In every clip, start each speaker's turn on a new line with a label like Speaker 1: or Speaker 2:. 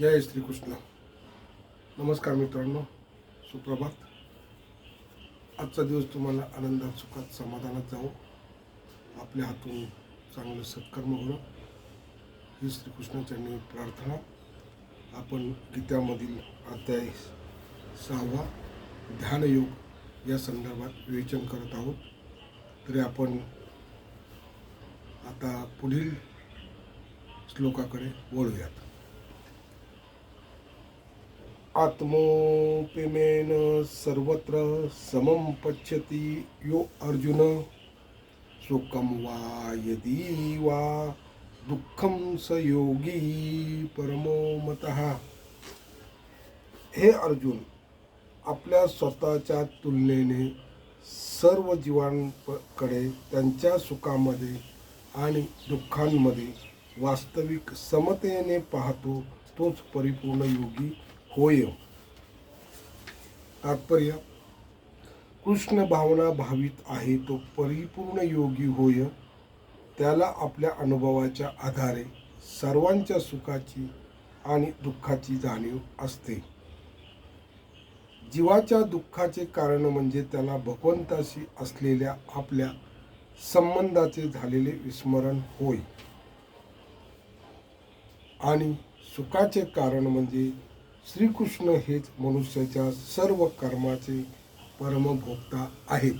Speaker 1: जय श्रीकृष्ण. नमस्कार मित्रांनो, सुप्रभात. आजचा दिवस तुम्हाला आनंदात, सुखात, समाधानात जावो. आपल्या हातून चांगलं सत्कर्म होणं ही श्रीकृष्णाचरणी प्रार्थना. आपण गीतामधील अध्याय 6 ध्यानयोग या संदर्भात विवेचन करत आहोत. तरी आपण आता पुढील श्लोकाकडे वळूयात. आत्मोपिमेन सर्वत्र समं पश्यति यो अर्जुन सुखं वा यदि वा दुःखं स योगी परमो मतः. हे अर्जुन, आपल्या स्वतःच्या तुलनेने सर्व जीवांकडे त्यांच्या सुखामध्ये आणि दुःखांमध्ये वास्तविक समतेने पाहतो तोच परिपूर्ण योगी होय. तात्पर्य: कृष्ण भावना भावित आहे तो परिपूर्ण योगी होय. त्याला आपल्या अनुभवाच्या आधारे सर्वांच्या सुखाची आणि दुःखाची जाणीव असते. जीवाच्या दुःखाचे कारण म्हणजे त्याला भगवंताशी असलेल्या आपल्या संबंधाचे झालेले विस्मरण होय, आणि सुखाचे कारण म्हणजे श्रीकृष्ण हेच मनुष्याच्या सर्व कर्माचे परमभोक्ता आहेत,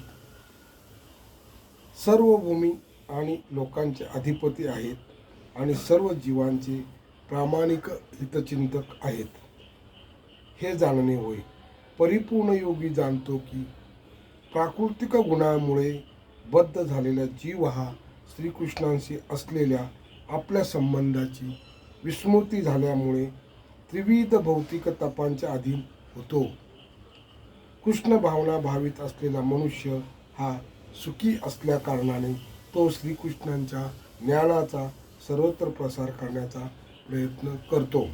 Speaker 1: सर्व भूमी आणि लोकांचे अधिपती आहेत आणि सर्व जीवांचे प्रामाणिक हितचिंतक आहेत. हे जाणणे होय. परिपूर्ण योगी जाणतो की प्राकृतिक गुणामुळे बद्ध झालेला जीव हा श्रीकृष्णांशी असलेल्या आपल्या संबंधाची विस्मृती झाल्यामुळे त्रिविध भौतिक तपांच्या अधीन होतो. कृष्ण भावना भावित असलेला मनुष्य हा सुखी असल्याकारणाने तो श्रीकृष्णांच्या ज्ञानाचा सर्वत्र प्रसार करण्याचा प्रयत्न करतो.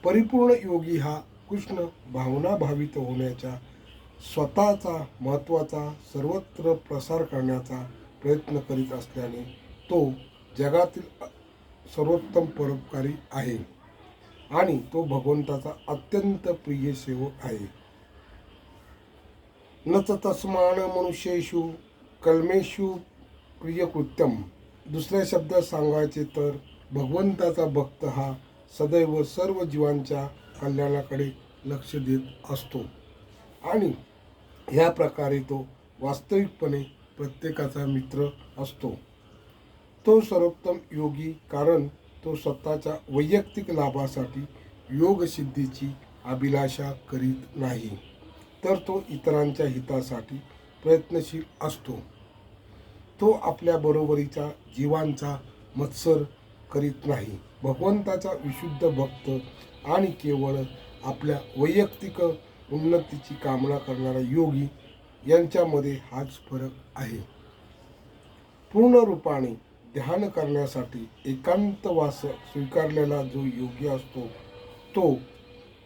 Speaker 1: परिपूर्ण योगी हा कृष्ण भावना भावित होण्याच्या स्वतःचा महत्त्वाचा सर्वत्र प्रसार करण्याचा प्रयत्न करीत असल्याने तो जगातील सर्वोत्तम परोपकारी आहे आणि तो भगवंताचा अत्यंत प्रिय सेवक आहे. न तस्मान मनुष्येषु कल्मेषु प्रियकृत्यम. दुसऱ्या शब्दात सांगायचे तर भगवंताचा भक्त हा सदैव सर्व जीवांच्या कल्याणाकडे लक्ष देत असतो आणि ह्या प्रकारे तो वास्तविकपणे प्रत्येकाचा मित्र असतो. तो सर्वोत्तम योगी, कारण तो स्वतःच्या वैयक्तिक लाभासाठी योगसिद्धीची अभिलाषा करीत नाही, तर तो इतरांच्या हितासाठी प्रयत्नशील असतो. तो आपल्या बरोबरीच्या जीवांचा मत्सर करीत नाही. भगवंताचा विशुद्ध भक्त आणि केवळ आपल्या वैयक्तिक उन्नतीची कामना करणारा योगी यांच्यामध्ये हाच फरक आहे. पूर्ण रूपाने ध्यान करण्यासाठी एकांतवास स्वीकारलेला जो योगी असतो तो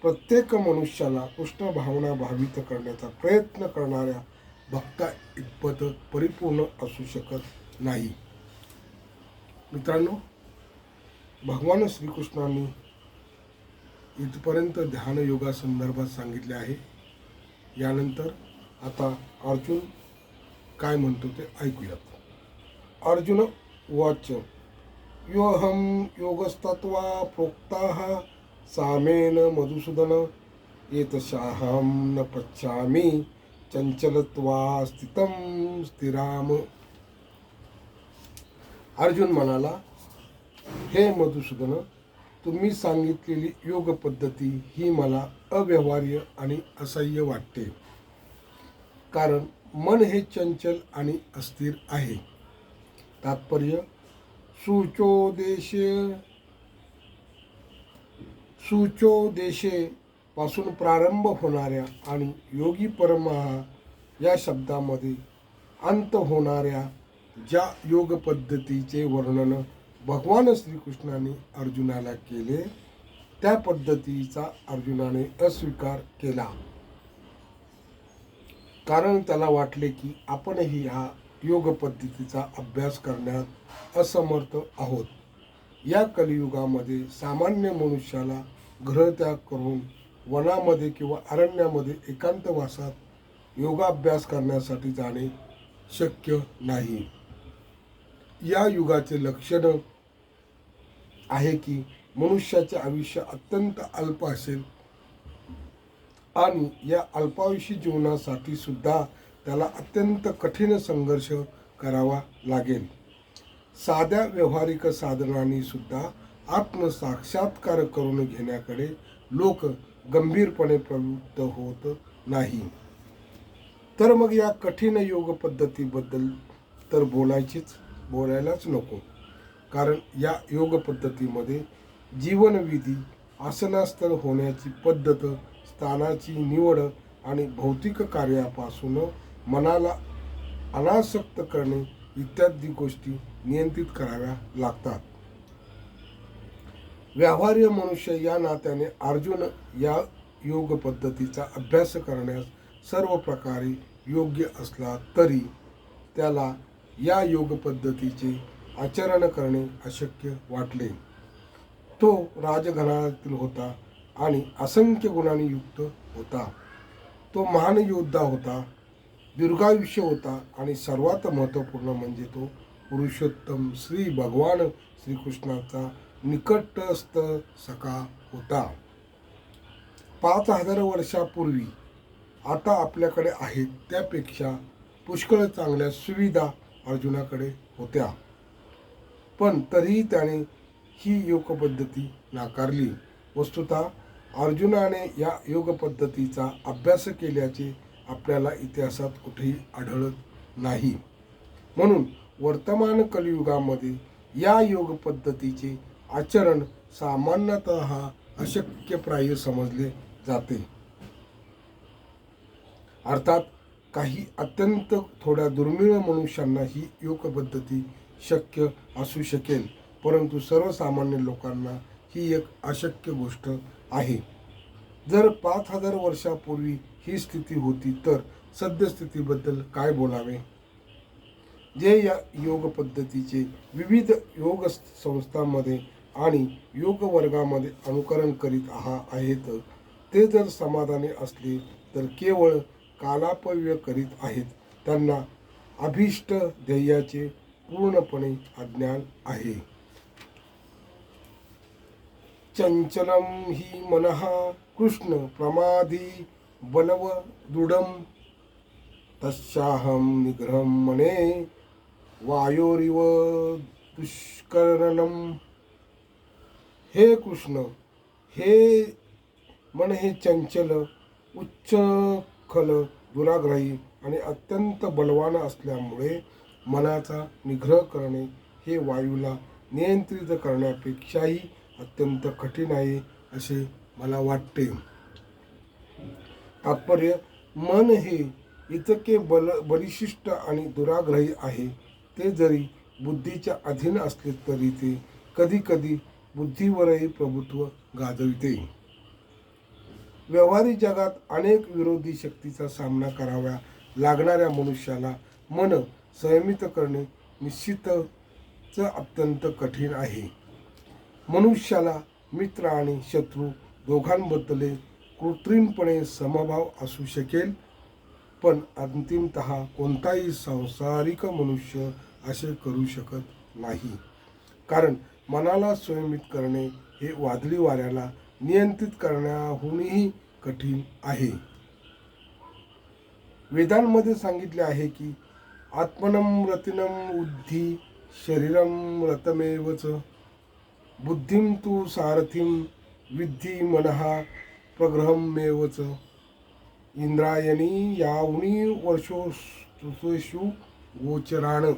Speaker 1: प्रत्येक मनुष्याला कृष्ण भावना भावित करण्याचा प्रयत्न करणाऱ्या भक्ता इतपत परिपूर्ण असू शकत नाही. मित्रांनो, भगवान श्रीकृष्णांनी इथपर्यंत ध्यानयोगा संदर्भात सांगितले आहे. यानंतर आता अर्जुन काय म्हणतो ते ऐकूयात. अर्जुन उवाच: योऽहं योगस्तत्त्वा प्रोक्ताः सामेन मधुसूदन एतस्याहं न पश्यामि चंचलत्वा स्थितं स्थिराम. अर्जुन म्हणाला, हे मधुसूदन, तुम्ही सांगितलेली योग पद्धती ही मला अव्यवहार्य आणि असह्य वाटते, कारण मन हे चंचल आणि अस्थिर आहे. तात्पर्य: सुचोदेशे पासून प्रारंभ होणाऱ्या आणि योगी परमहा या शब्दामध्ये अंत होणाऱ्या ज्या योग पद्धतीचे वर्णन भगवान श्रीकृष्णाने अर्जुनाला केले त्या पद्धतीचा अर्जुनाने अस्वीकार केला, कारण त्याला वाटले की आपणही ह्या योग पद्धतीचा अभ्यास करण्यात असमर्थ आहोत. या कलियुगामध्ये सामान्य मनुष्याला गृहत्याग करून वनामध्ये किंवा अरण्यामध्ये एकांतवासात योगाभ्यास करण्यासाठी जाणे शक्य नाही. या युगाचे लक्षण आहे की मनुष्याचे आयुष्य अत्यंत अल्प असेल आणि या अल्पायुषी जीवनासाठी सुद्धा त्याला अत्यंत कठीण संघर्ष करावा लागेल. साध्या व्यावहारिक साधनांनी सुद्धा आत्मसाक्षात्कार करून घेण्याकडे लोक गंभीरपणे प्रवृत्त होत नाही. तर मग या कठीण योग पद्धतीबद्दल तर बोलायलाच नको. कारण या योग पद्धतीमध्ये जीवनविधी, आसनास्थ होण्याची पद्धत, स्थानाची निवड आणि भौतिक कार्यापासून मनाला अनासक्त करणे इत्यादी गोष्टी नियंत्रित कराव्या लागतात. व्यावहार्य मनुष्य या नात्याने अर्जुन या योग पद्धतीचा अभ्यास करण्यास सर्व प्रकारे योग्य असला तरी त्याला या योग पद्धतीचे आचरण करणे अशक्य वाटले. तो राजघराण्यातील होता आणि असंख्य गुणांनी युक्त होता. तो महान योद्धा होता, दीर्घायुष्य होता आणि सर्वात महत्त्वपूर्ण म्हणजे तो पुरुषोत्तम श्री भगवान श्रीकृष्णाचा निकटस्थ सखा होता. 5000 वर्षापूर्वी आता आपल्याकडे आहेत त्यापेक्षा पुष्कळ चांगल्या सुविधा अर्जुनाकडे होत्या, पण तरीही त्याने ही योग पद्धती नाकारली. वस्तुतः अर्जुनाने या योग पद्धतीचा अभ्यास केल्याचे आपल्याला इतिहासात कुठेही आढळत नाही. म्हणून वर्तमान कलियुगामध्ये या योग पद्धतीचे आचरण सामान्यतः अशक्यप्राय समजले जाते. अर्थात काही अत्यंत थोड्या दुर्मिळ मनुष्यांना ही योग पद्धती शक्य असू शकेल, परंतु सर्वसामान्य लोकांना ही एक अशक्य गोष्ट आहे. जर 5000 वर्षापूर्वी ही स्थिती होती तर सद्यस्थितीबद्दल काय बोलावे. जे या योग पद्धतीचे विविध योग संस्थांमध्ये आणि योग वर्गामध्ये अनुकरण करीत आहेत ते जर समाधानी असले तर केवळ कालापव्य करीत आहेत. त्यांना अभीष्ट ध्येयाचे पूर्णपणे अज्ञान आहे. चंचलम हि मनः कृष्ण प्रमादी बलव दृढम तस्याहम निग्रहम मने वायोरिव दुष्करणम. हे कृष्ण, हे मन हे चंचल, उच्चखल, दुराग्रही आणि अत्यंत बलवान असल्यामुळे मनाचा निग्रह करणे हे वायूला नियंत्रित करण्यापेक्षाही अत्यंत कठीण आहे असे मला वाटते. तात्पर्य, मन हे इतके बलिष्ठ आणि दुराग्रही आहे. ते जरी बुद्धीच्या अधीन असले तरी ते कधीकधी बुद्धीवरही प्रभुत्व गाजविते. व्यवहारिक जगात अनेक विरोधी शक्तीचा सामना कराव्या लागणाऱ्या मनुष्याला मन संयमित करणे निश्चितच अत्यंत कठीण आहे. मनुष्याला मित्र आणि शत्रू दोघांबद्दल कृत्रिमपणे समभाव असू शकेल, पण अंतिमतः कोणताही सांसारिक मनुष्य असे करू शकत नाही. कारण मनाला संयमित करणे हे वादळी वाऱ्याला नियंत्रित करण्याहूनही कठीण आहे. वेदांमध्ये सांगितले आहे की आत्मनं रतिनं बुद्धी शरीरं रतमेवच बुद्धिं तु सारथिं विद्धि मनः प्रग्रहमेवच. इंद्रायणी यावनी वर्षोषु गोचराण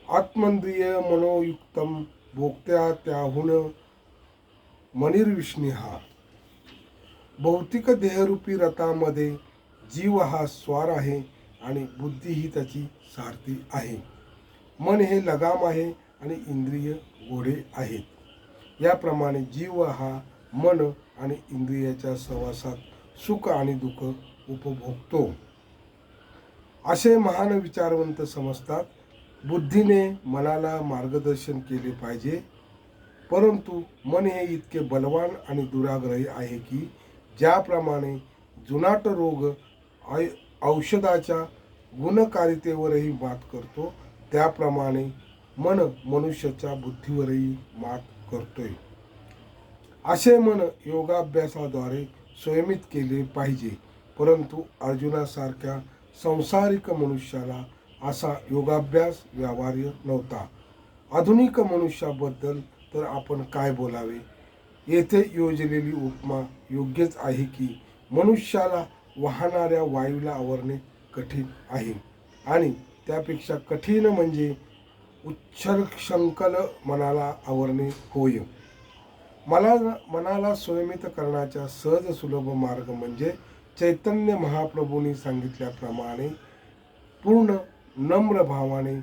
Speaker 1: आत्मंद्रिय मनोयुक्तम भोक्त्या त्याहुन मनिर्विष्णिहा. भौतिक देहरूपी रथामध्ये जीव हा स्वार आहे आणि बुद्धी ही त्याची सारथी आहे. मन हे लगाम आहे आणि इंद्रिय घोडे आहेत. याप्रमाणे जीव हा मन आणि इंद्रियाच्या सहवासात सुख आणि दुःख उपभोगतो असे महान विचारवंत समजतात. बुद्धीने मनाला मार्गदर्शन केले पाहिजे परंतु मन हे इतके बलवान आणि दुराग्रही आहे की ज्याप्रमाणे जुनाट रोग औषधाच्या गुणकारितेवरही मात करतो, त्याप्रमाणे मन मनुष्याच्या बुद्धीवरही मात करतोय. असे मन योगाभ्यासाद्वारे संयमित केले पाहिजे. परंतु अर्जुनासारख्या संसारिक मनुष्याला असा योगाभ्यास व्यवहार्य नव्हता. आधुनिक मनुष्याबद्दल तर आपण काय बोलावे. येथे योजलेली उपमा योग्यच आहे की मनुष्याला वाहणाऱ्या वायूला आवरणे कठीण आहे आणि त्यापेक्षा कठीण म्हणजे उच्छृंखल मनाला आवरणे होय. मनाला संयमित करण्याचा सहज सुलभ मार्ग म्हणजे चैतन्य महाप्रभूंनी सांगितल्याप्रमाणे पूर्ण नम्र भावाने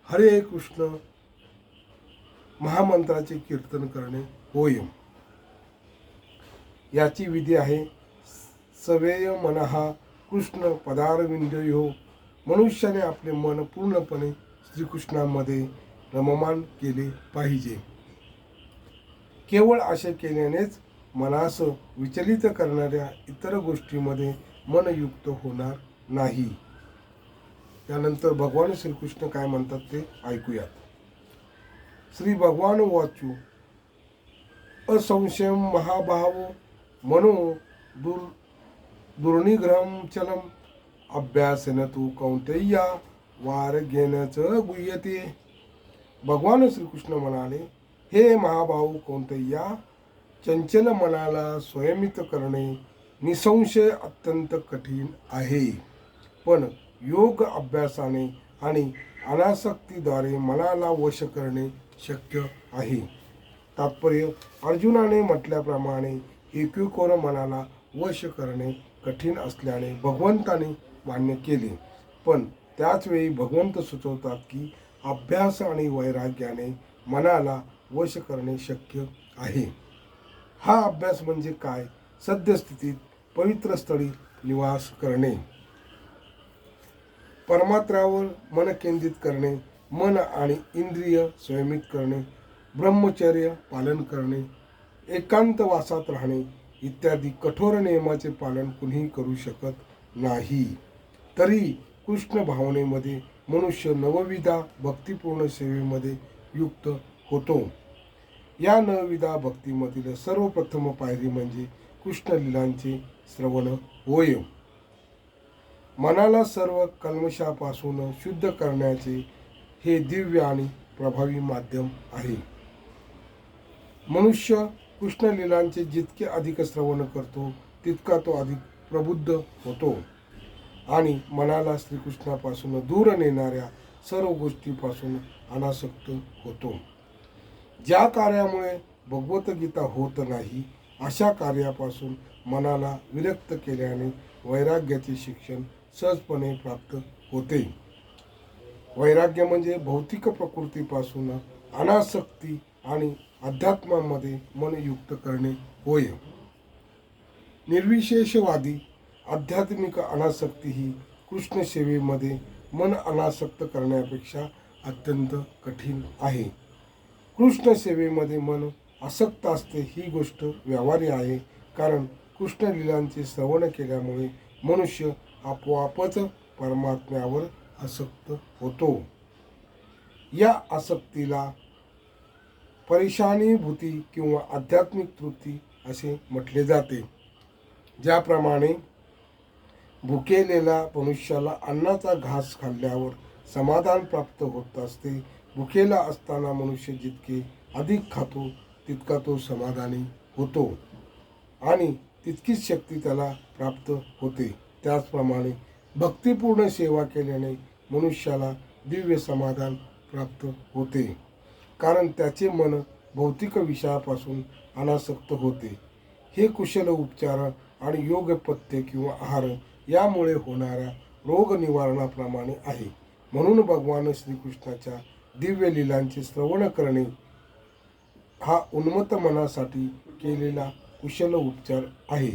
Speaker 1: हरे कृष्ण महामंत्राचे कीर्तन करणे होय. याची विधी आहे सवेय मनहा कृष्ण पदारविंदयो. मनुष्याने आपले मन पूर्णपणे श्रीकृष्णामध्ये रममान केले पाहिजे. केवळ असे केल्यानेच मनास विचलित करणाऱ्या इतर गोष्टींमध्ये मन युक्त होणार नाही. त्यानंतर भगवान श्रीकृष्ण काय म्हणतात ते ऐकूयात. श्री भगवान वाचू असंशयम महाभावो मनो दुर्निग्रहम चलम अभ्यासेन तू कौंतेय्या वार घेण्याच गुह्यते. भगवान श्रीकृष्ण म्हणाले, हे महाभाऊ कौंतेय्या, चंचल मनाला संयमित करणे निसंशय अत्यंत कठीण आहे. पण योग अभ्यासाने आणि अनासक्तीद्वारे मनाला वश करणे शक्य आहे. तात्पर्य, अर्जुनाने म्हटल्याप्रमाणे एकीकोर मनाला वश करणे कठीण असल्याने भगवंताने मान्य केले. पण त्याच वेळी भगवंत सुचवतात की अभ्यास आणि वैराग्याने मनाला वश करणे शक्य आहे. हा अभ्यास म्हणजे काय? सद्यस्थितीत पवित्र स्थळी निवास करणे, परमात्रावर मन केंद्रित करणे, मन आणि इंद्रिय संयमित करणे, ब्रह्मचर्य पालन करणे, एकांतवासात राहणे इत्यादी कठोर नियमाचे पालन कुणीही करू शकत नाही. तरी कृष्ण भावनेमध्ये मनुष्य नवविधा भक्तिपूर्ण सेवेमध्ये युक्त होतो. या नवविधा भक्तीमधील सर्वप्रथम पायरी म्हणजे कृष्णलीलांचे श्रवण होय. मनाला सर्व कल्मशापासून शुद्ध करण्याचे हे दिव्य आणि प्रभावी माध्यम आहे. मनुष्य कृष्णलीलांचे जितके अधिक श्रवण करतो तितका तो अधिक प्रबुद्ध होतो आणि मनाला श्रीकृष्णापासून दूर नेणाऱ्या सर्व गोष्टीपासून अनासक्त होतो. ज्या कार्यामुळे भगवद्गीता होत नाही अशा कार्यापासून मनाला विरक्त केल्याने वैराग्याचे शिक्षण सहजपणे प्राप्त होते. वैराग्य म्हणजे भौतिक प्रकृतीपासून अनासक्ती आणि अध्यात्मामध्ये मन युक्त करणे होय. निर्विशेषवादी आध्यात्मिक अनासक्ती ही कृष्ण सेवेमध्ये मन अनासक्त करण्यापेक्षा अत्यंत कठीण आहे. कृष्ण सेवेमध्ये मन आसक्त असते ही गोष्ट व्यवहार्य आहे, कारण कृष्ण लीलांचे श्रवण केल्यामुळे मनुष्य आपोआपच परमात्म्यावर आसक्त होतो. या आसक्तीला परेशानीभूती किंवा आध्यात्मिक तृप्ती असे म्हटले जाते. ज्याप्रमाणे भुकेलेल्या मनुष्याला अन्नाचा घास खाल्ल्यावर समाधान प्राप्त होत असते, भुकेला असताना मनुष्य जितके अधिक खातो तितका तो समाधानी होतो आणि तितकीच शक्ती त्याला प्राप्त होते. त्याचप्रमाणे भक्तिपूर्ण सेवा केल्याने मनुष्याला दिव्य समाधान प्राप्त होते, कारण त्याचे मन भौतिक विषयापासून अनासक्त होते. हे कुशल उपचार आणि योग पथ्य किंवा आहार यामुळे होणाऱ्या रोग निवारणाप्रमाणे आहे. म्हणून भगवान श्रीकृष्णाच्या दिव्य लीलांचे श्रवण करणे हा उन्मत्त मनासाठी केलेला कुशल उपचार आहे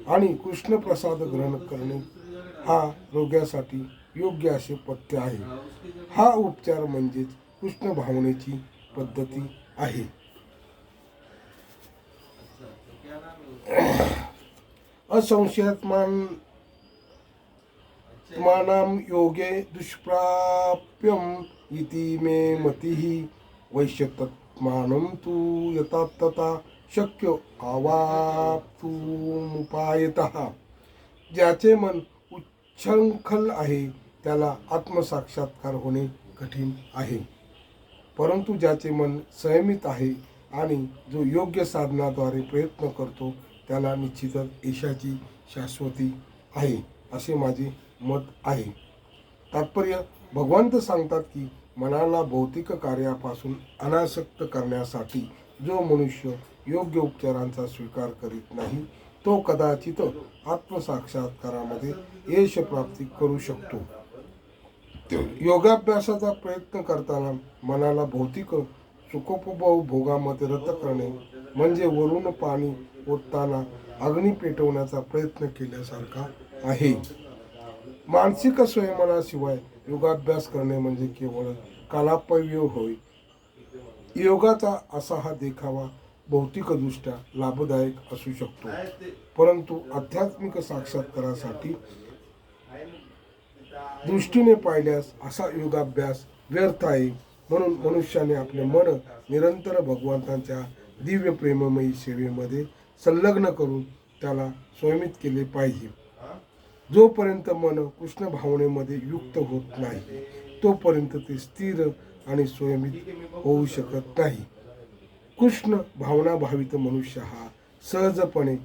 Speaker 1: आणि कृष्ण प्रसाद ग्रहण करणे हा रोग्यासाठी योग्य असे पथ्य आहे. हा उपचार म्हणजेच कृष्ण भावनेची पद्धती आहे. असंशयात्मानां योगे दुष्प्राप्यम इति मे मतिः वैश्यतत्मानं तु यथा तथा शक्य आवाप्तुमुपायतः. ज्याचे मन उच्छृंखल आहे त्याला आत्मसाक्षात्कार होणे कठीण आहे, परंतु ज्याचे मन संयमित आहे आणि जो योग्य साधनाद्वारे प्रयत्न करतो त्याला निश्चितच यशाची शाश्वती आहे, असे माझे मत आहे. तात्पर्य, भगवंत सांगतात की मनाला भौतिक कार्यापासून अनासक्त करण्यासाठी जो मनुष्य योग्य उपचारांचा स्वीकार करीत नाही तो कदाचित आत्मसाक्षात्कारामध्ये यश प्राप्ती करू शकतो. योगाभ्यासाचा प्रयत्न करताना मनाला भौतिक सुखोपभोगामध्ये रत करणे म्हणजे वरून पाणी ओतताना अग्नी पेटवण्याचा प्रयत्न केल्यासारखा आहे. मानसिक संयमनाशिवाय योगाभ्यास करणे म्हणजे केवळ कालापव्य होय. योगाचा असा हा देखावा भौतिकदृष्ट्या लाभदायक असू शकतो, परंतु आध्यात्मिक साक्षात्कारासाठी दृष्टीने पाहिल्यास असा योगाभ्यास व्यर्थ आहे. म्हणून मनुष्याने आपले मन निरंतर भगवंतांच्या दिव्य प्रेममयी सेवेमध्ये संलग्न करून त्याला संयमित केले पाहिजे. जोपर्यंत मन कृष्ण भावनेमध्ये युक्त होत नाही तोपर्यंत ते स्थिर आणि संयमित होऊ शकत नाही. कृष्ण भावनाभावित मनुष्य हा सहजपणे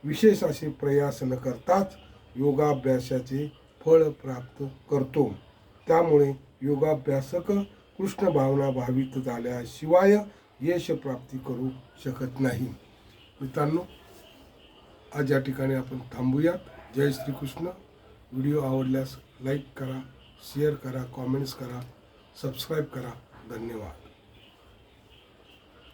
Speaker 1: विशेष असे प्रयास न करताच योगाभ्यासाचे फळ प्राप्त करतो. त्यामुळे योगाभ्यासक कृष्ण भावना भावित झाल्याशिवाय यश प्राप्ती करू शकत नाही. मित्रांनो, आज या ठिकाणी आपण थांबूयात. जय श्रीकृष्ण. व्हिडिओ आवडल्यास लाईक करा, शेअर करा, कॉमेंट्स करा, सबस्क्राईब करा. धन्यवाद.